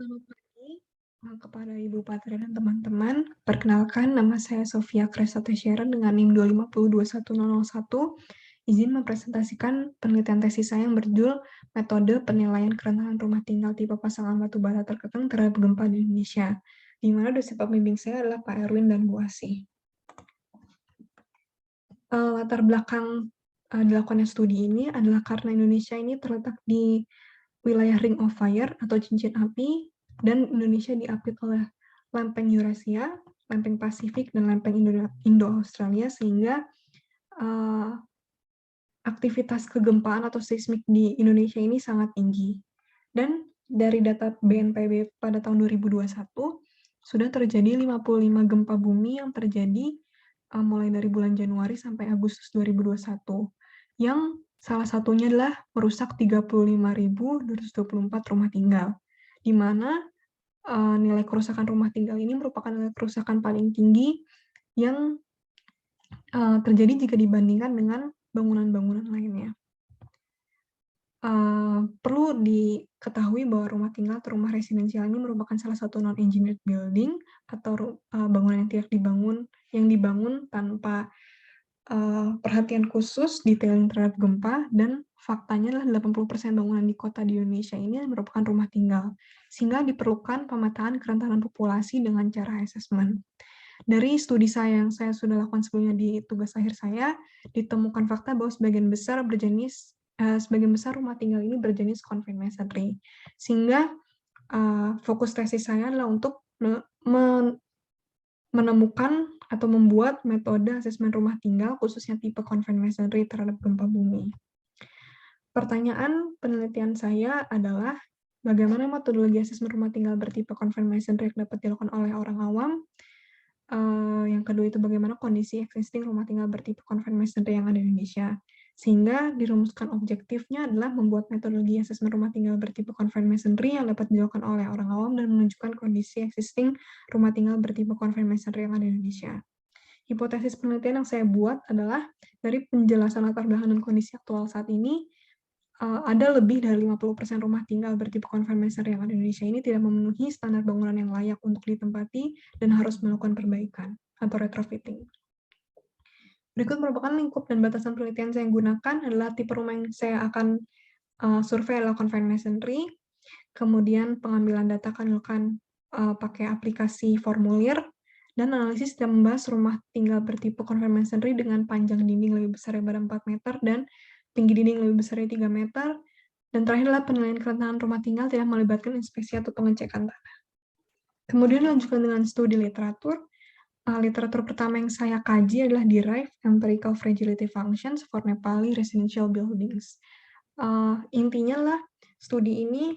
Selamat pagi, kepada Ibu Patria dan teman-teman. Perkenalkan, nama saya Sofia Kresata Sharon dengan NIM 2502101. Izin mempresentasikan penelitian tesis saya yang berjudul Metode Penilaian Kerentanan Rumah Tinggal Tipe Pasangan Batu Bata Terkekang Terhadap Gempa di Indonesia, di mana dosen pembimbing saya adalah Pak Erwin dan Bu Asih. Latar belakang dilakukannya studi ini adalah karena Indonesia ini terletak di wilayah Ring of Fire atau cincin api, dan Indonesia diapit oleh lempeng Eurasia, lempeng Pasifik, dan lempeng Indo-Australia, sehingga aktivitas kegempaan atau seismik di Indonesia ini sangat tinggi. Dan dari data BNPB pada tahun 2021, sudah terjadi 55 gempa bumi yang terjadi mulai dari bulan Januari sampai Agustus 2021, yang salah satunya adalah merusak 35.224 rumah tinggal, di mana nilai kerusakan rumah tinggal ini merupakan nilai kerusakan paling tinggi yang terjadi jika dibandingkan dengan bangunan-bangunan lainnya. Perlu diketahui bahwa rumah tinggal atau rumah residensial ini merupakan salah satu non-engineered building atau bangunan yang dibangun tanpa perhatian khusus detailing terhadap gempa, dan faktanya adalah 80% bangunan di kota di Indonesia ini merupakan rumah tinggal, sehingga diperlukan pemetaan kerentanan populasi dengan cara assessment. Dari studi saya yang saya sudah lakukan sebelumnya di tugas akhir saya, ditemukan fakta bahwa sebagian besar rumah tinggal ini berjenis confined masonry, sehingga fokus tesis saya adalah untuk menemukan atau membuat metode asesmen rumah tinggal khususnya tipe confined masonry terhadap gempa bumi. Pertanyaan penelitian saya adalah bagaimana metodologi asesmen rumah tinggal bertipe confined masonry yang dapat dilakukan oleh orang awam. Yang kedua itu bagaimana kondisi existing rumah tinggal bertipe confined masonry yang ada di Indonesia. Sehingga dirumuskan objektifnya adalah membuat metodologi asesmen rumah tinggal bertipe confined masonry yang dapat dilakukan oleh orang awam dan menunjukkan kondisi existing rumah tinggal bertipe confined masonry yang ada di Indonesia. Hipotesis penelitian yang saya buat adalah dari penjelasan latar belakang dan kondisi aktual saat ini, ada lebih dari 50% rumah tinggal bertipe confined masonry yang ada di Indonesia ini tidak memenuhi standar bangunan yang layak untuk ditempati dan harus melakukan perbaikan atau retrofitting. Berikut merupakan lingkup dan batasan penelitian saya yang gunakan adalah tipe rumah yang saya akan survei adalah confined masonry, kemudian pengambilan data akan dilakukan pakai aplikasi formulir, dan analisis dan membahas rumah tinggal bertipe confined masonry dengan panjang dinding lebih besar daripada 4 meter dan tinggi dinding lebih besar dari 3 meter, dan terakhir adalah penilaian kerentanan rumah tinggal tidak melibatkan inspeksi atau pengecekan tanah. Kemudian lanjutkan dengan studi literatur. Literatur pertama yang saya kaji adalah Derived Empirical Fragility Functions for Nepali Residential Buildings. Intinya lah, studi ini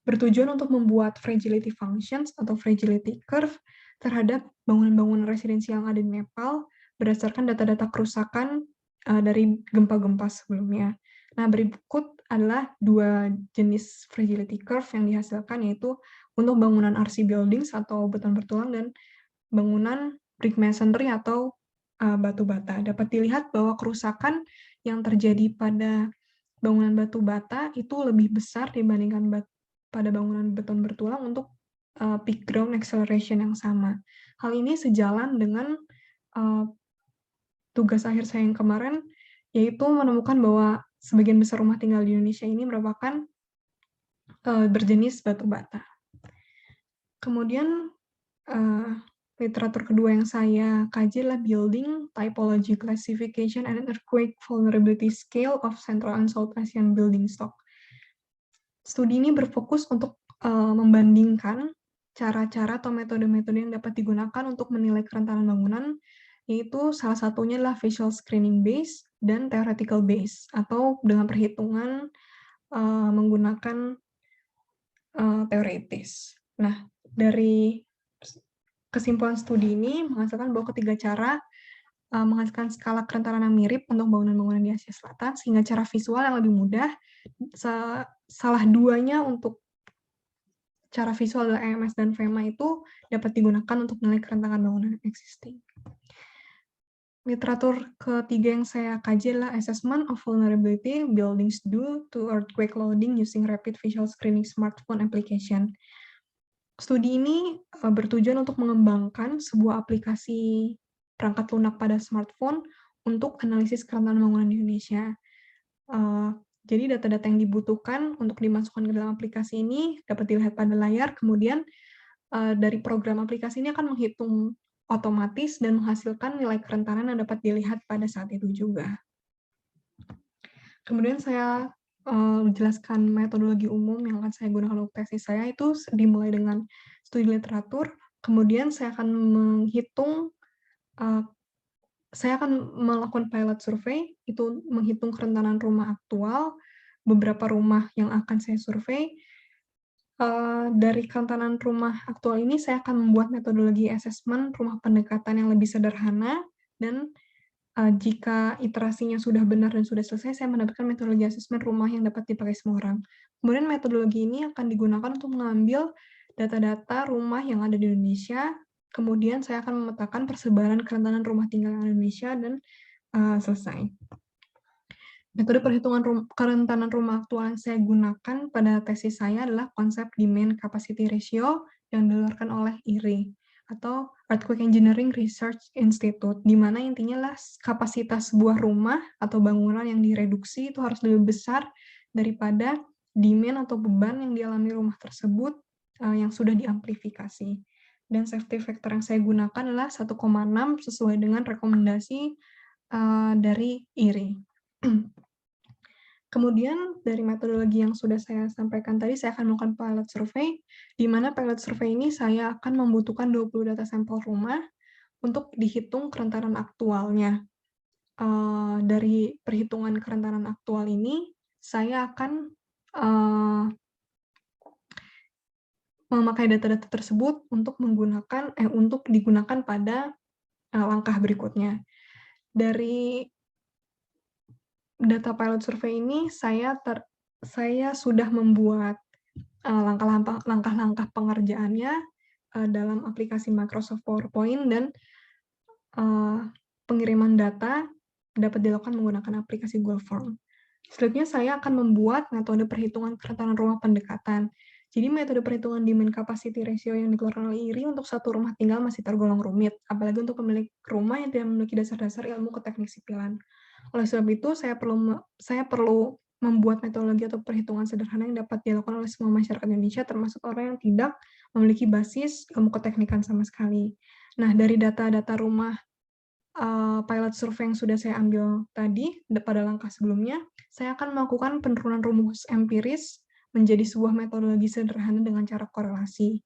bertujuan untuk membuat fragility functions atau fragility curve terhadap bangunan-bangunan residensial yang ada di Nepal berdasarkan data-data kerusakan dari gempa-gempa sebelumnya. Nah, berikut adalah dua jenis fragility curve yang dihasilkan, yaitu untuk bangunan RC buildings atau beton bertulang dan bangunan brick masonry atau batu bata. Dapat dilihat bahwa kerusakan yang terjadi pada bangunan batu bata itu lebih besar dibandingkan pada bangunan beton bertulang untuk peak ground acceleration yang sama. Hal ini sejalan dengan tugas akhir saya yang kemarin, yaitu menemukan bahwa sebagian besar rumah tinggal di Indonesia ini merupakan berjenis batu bata. Kemudian literatur kedua yang saya kaji adalah Building Typology Classification and Earthquake Vulnerability Scale of Central and South Asian Building Stock. Studi ini berfokus untuk membandingkan cara-cara atau metode-metode yang dapat digunakan untuk menilai kerentanan bangunan, yaitu salah satunya adalah visual screening base dan theoretical base, atau dengan perhitungan menggunakan teoritis. Nah, dari kesimpulan studi ini menghasilkan bahwa ketiga cara menghasilkan skala kerentanan yang mirip untuk bangunan-bangunan di Asia Selatan, sehingga cara visual yang lebih mudah. Salah duanya untuk cara visual adalah EMS dan VEMA itu dapat digunakan untuk menilai kerentanan bangunan existing. literatur ketiga yang saya kaji adalah Assessment of Vulnerability Buildings Due to Earthquake Loading Using Rapid Visual Screening Smartphone Application. Studi ini bertujuan untuk mengembangkan sebuah aplikasi perangkat lunak pada smartphone untuk analisis kerentanan bangunan di Indonesia. Jadi data-data yang dibutuhkan untuk dimasukkan ke dalam aplikasi ini dapat dilihat pada layar, kemudian dari program aplikasi ini akan menghitung otomatis dan menghasilkan nilai kerentanan yang dapat dilihat pada saat itu juga. Kemudian saya jelaskan metodologi umum yang akan saya gunakan untuk tesis saya itu dimulai dengan studi literatur, kemudian saya akan menghitung, saya akan melakukan pilot survey, itu menghitung kerentanan rumah aktual, beberapa rumah yang akan saya survei. Dari kerentanan rumah aktual ini, saya akan membuat metodologi asesmen rumah pendekatan yang lebih sederhana, dan jika iterasinya sudah benar dan sudah selesai, saya mendapatkan metodologi asesmen rumah yang dapat dipakai semua orang. Kemudian metodologi ini akan digunakan untuk mengambil data-data rumah yang ada di Indonesia, kemudian saya akan memetakan persebaran kerentanan rumah tinggal di Indonesia, dan selesai. Metode perhitungan kerentanan rumah aktual yang saya gunakan pada tesis saya adalah konsep Demand Capacity Ratio yang dikeluarkan oleh IRI, atau Earthquake Engineering Research Institute, di mana intinya adalah kapasitas sebuah rumah atau bangunan yang direduksi itu harus lebih besar daripada demand atau beban yang dialami rumah tersebut yang sudah diamplifikasi. Dan safety factor yang saya gunakan adalah 1,6 sesuai dengan rekomendasi dari IRI. Kemudian dari metodologi yang sudah saya sampaikan tadi, saya akan melakukan pilot survey, di mana pilot survey ini saya akan membutuhkan 20 data sampel rumah untuk dihitung kerentanan aktualnya. Dari perhitungan kerentanan aktual ini, saya akan memakai data-data tersebut untuk digunakan pada langkah berikutnya. Dari data pilot survey ini, saya sudah membuat langkah-langkah pengerjaannya dalam aplikasi Microsoft PowerPoint, dan pengiriman data dapat dilakukan menggunakan aplikasi Google Form. Selanjutnya, saya akan membuat metode perhitungan kerentanan rumah pendekatan. Jadi metode perhitungan demand capacity ratio yang dikeluarkan oleh IRI untuk satu rumah tinggal masih tergolong rumit, apalagi untuk pemilik rumah yang tidak memiliki dasar-dasar ilmu ke teknik sipilan. Oleh sebab itu, saya perlu membuat metodologi atau perhitungan sederhana yang dapat dilakukan oleh semua masyarakat Indonesia, termasuk orang yang tidak memiliki basis ilmu keteknikan sama sekali. Nah, dari data-data rumah pilot survey yang sudah saya ambil tadi, pada langkah sebelumnya, saya akan melakukan penurunan rumus empiris menjadi sebuah metodologi sederhana dengan cara korelasi.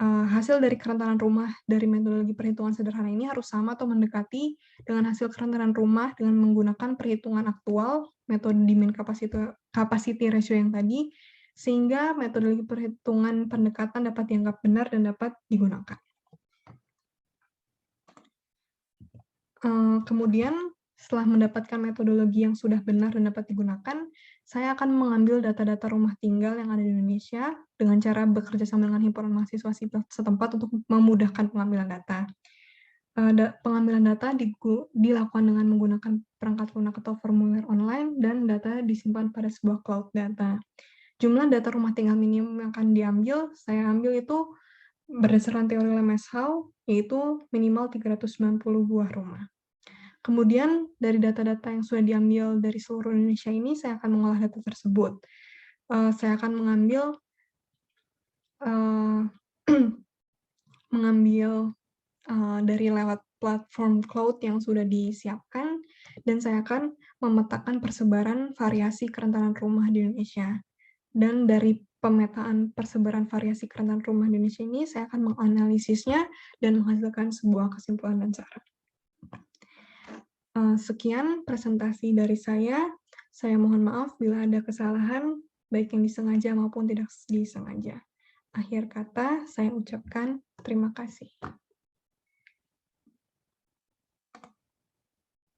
Hasil dari kerentanan rumah dari metodologi perhitungan sederhana ini harus sama atau mendekati dengan hasil kerentanan rumah dengan menggunakan perhitungan aktual, metode demand capacity ratio yang tadi, sehingga metodologi perhitungan pendekatan dapat dianggap benar dan dapat digunakan. Kemudian, setelah mendapatkan metodologi yang sudah benar dan dapat digunakan, saya akan mengambil data-data rumah tinggal yang ada di Indonesia dengan cara bekerja sama dengan himpunan mahasiswa setempat untuk memudahkan pengambilan data. Pengambilan data dilakukan dengan menggunakan perangkat lunak atau formulir online, dan data disimpan pada sebuah cloud data. Jumlah data rumah tinggal minimum yang akan diambil, saya ambil itu berdasarkan teori Lemeshow, yaitu minimal 390 buah rumah. Kemudian, dari data-data yang sudah diambil dari seluruh Indonesia ini, saya akan mengolah data tersebut. Saya akan mengambil dari lewat platform cloud yang sudah disiapkan, dan saya akan memetakan persebaran variasi kerentanan rumah di Indonesia. Dan dari pemetaan persebaran variasi kerentanan rumah di Indonesia ini, saya akan menganalisisnya dan menghasilkan sebuah kesimpulan dan saran. Sekian presentasi dari saya. Saya mohon maaf bila ada kesalahan, baik yang disengaja maupun tidak disengaja. Akhir kata, saya ucapkan terima kasih.